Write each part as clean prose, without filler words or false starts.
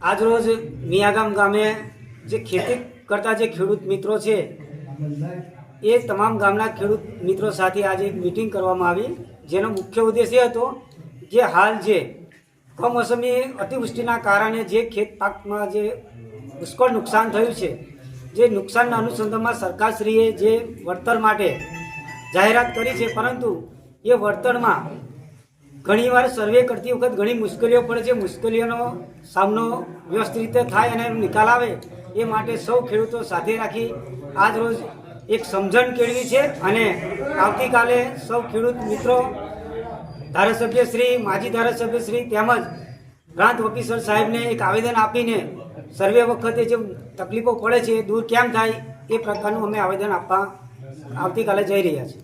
આજરોજ મિયાગામ ગામે જે ખેતી કરતા જે ખેડૂત મિત્રો છે એ તમામ ગામના ખેડૂત મિત્રો સાથે આજે એક મિટિંગ કરવામાં આવી, જેનો મુખ્ય ઉદ્દેશ એ હતો કે હાલ જે કમોસમી અતિવૃષ્ટિના કારણે જે ખેત પાકમાં જે પુષ્કળ નુકસાન થયું છે, જે નુકસાનના અનુસંધાનમાં સરકારશ્રીએ જે વળતર માટે જાહેરાત કરી છે, પરંતુ એ વળતરમાં ઘણીવાર સર્વે કરતી વખત ઘણી મુશ્કેલીઓ પડે છે. મુશ્કેલીઓનો સામનો વ્યવસ્થિત રીતે થાય અને એનો નિકાલ આવે એ માટે સૌ ખેડૂતો સાથે રાખી આજ રોજ એક સમજણ કેળવી છે અને આવતીકાલે સૌ ખેડૂત મિત્રો, ધારાસભ્યશ્રી, માજી ધારાસભ્યશ્રી તેમજ પ્રાંત ઓફિસર સાહેબને એક આવેદન આપીને સર્વે વખતે જે તકલીફો પડે છે એ દૂર કેમ થાય એ પ્રકારનું અમે આવેદન આપવા આવતીકાલે જઈ રહ્યા છીએ.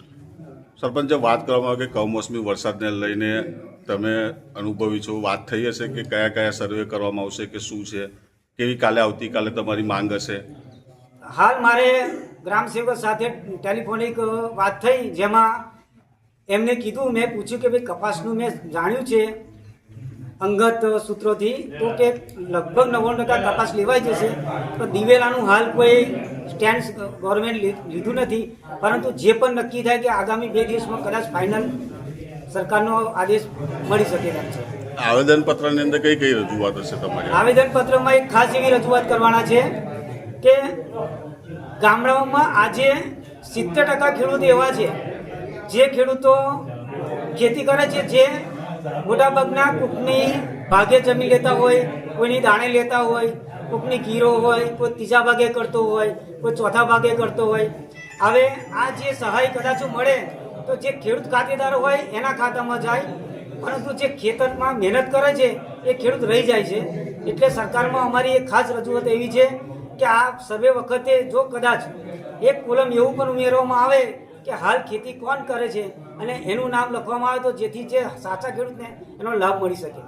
સરપંચે વાત કરવામાં આવે કે કમોસમી વરસાદને લઈને તમે અનુભવી છો, વાત થઈ હશે કે કયા કયા સર્વે કરવામાં આવશે કે શું છે, કેવી કાલે આવતીકાલે તમારી માંગ હશે? હાલ મારે ગ્રામસેવક સાથે ટેલિફોનિક વાત થઈ, જેમાં એમને કીધું, મેં પૂછ્યું કે ભાઈ કપાસનું મેં જાણ્યું છે અંગત સૂત્રોથી તો કે લગભગ 99% કપાસ લેવાઈ જશે, તો દિવેલાનું હાલ કોઈ સ્ટેન્ડ ગવર્મેન્ટ લીધું નથી, પરંતુ જે પણ નક્કી થાય કે આગામી 2 દિવસમાં કદાચ ફાઇનલ સરકારનો આદેશ મળી શકે તેમ છે. આવેદનપત્રની અંદર કઈ કઈ રજૂઆત હશે તમારી? આવેદનપત્રમાં એક ખાસ એવી રજૂઆત કરવાના છે કે ગામડાઓમાં આજે 70% ખેડૂત એવા છે જે ખેડૂતો ખેતી કરે છે, જે મોટાભાગના કોકની ભાગે જમીન લેતા હોય, કોઈની દાણે લેતા હોય, કોકની ગીરો હોય, કોઈ ત્રીજા ભાગે કરતો હોય, કોઈ ચોથા ભાગે કરતો હોય. હવે આ જે સહાય કદાચ મળે તો જે ખેડૂત ખાતેદાર હોય એના ખાતામાં જાય, પરંતુ જે ખેતરમાં મહેનત કરે છે એ ખેડૂત રહી જાય છે. એટલે સરકારમાં અમારી એક ખાસ રજૂઆત એવી છે કે આ સર્વે વખતે જો કદાચ એક કોલમ એવું પણ ઉમેરવામાં આવે કે હાલ ખેતી કોણ કરે છે અને એનું નામ લખવામાં આવે તો જેથી જે સાચા ખેડૂતને એનો લાભ મળી શકે.